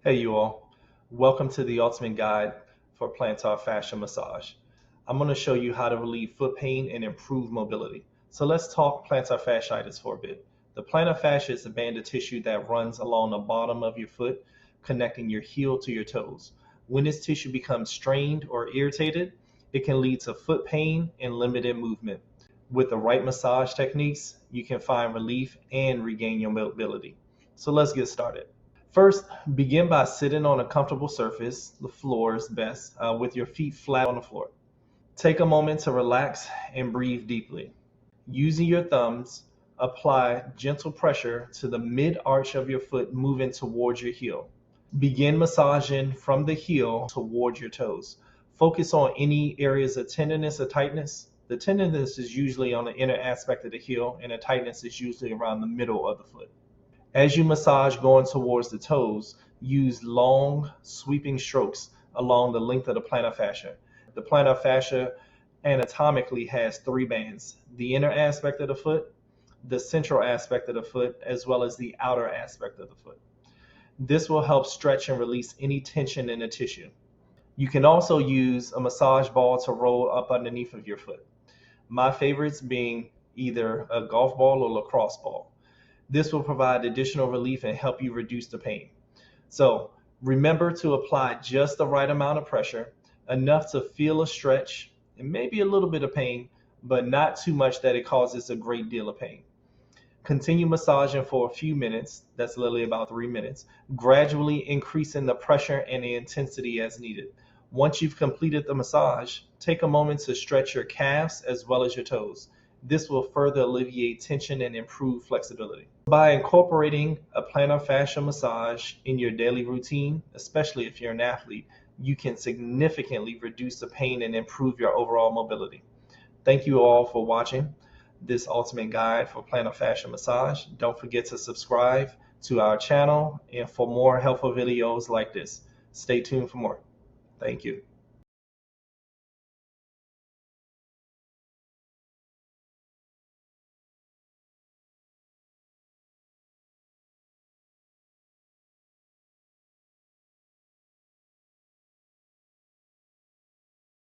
Hey you all, welcome to the ultimate guide for plantar fascia massage. I'm going to show you how to relieve foot pain and improve mobility. So let's talk plantar fasciitis for a bit. The plantar fascia is a band of tissue that runs along the bottom of your foot, connecting your heel to your toes. When this tissue becomes strained or irritated, it can lead to foot pain and limited movement. With the right massage techniques, you can find relief and regain your mobility. So let's get started. First, begin by sitting on a comfortable surface, the floor is best, with your feet flat on the floor. Take a moment to relax and breathe deeply. Using your thumbs, apply gentle pressure to the mid arch of your foot moving towards your heel. Begin massaging from the heel towards your toes. Focus on any areas of tenderness or tightness. The tenderness is usually on the inner aspect of the heel, and the tightness is usually around the middle of the foot. As you massage going towards the toes, use long, sweeping strokes along the length of the plantar fascia. The plantar fascia anatomically has three bands: the inner aspect of the foot, the central aspect of the foot, as well as the outer aspect of the foot. This will help stretch and release any tension in the tissue. You can also use a massage ball to roll up underneath of your foot. My favorites being either a golf ball or lacrosse ball. This will provide additional relief and help you reduce the pain. So remember to apply just the right amount of pressure, enough to feel a stretch and maybe a little bit of pain, but not too much that it causes a great deal of pain. Continue massaging for a few minutes, that's literally about 3 minutes, gradually increasing the pressure and the intensity as needed. Once you've completed the massage, take a moment to stretch your calves as well as your toes. This will further alleviate tension and improve flexibility. By incorporating a plantar fascia massage in your daily routine, especially if you're an athlete, you can significantly reduce the pain and improve your overall mobility. Thank you all for watching this ultimate guide for plantar fascia massage. Don't forget to subscribe to our channel and for more helpful videos like this. Stay tuned for more. Thank you.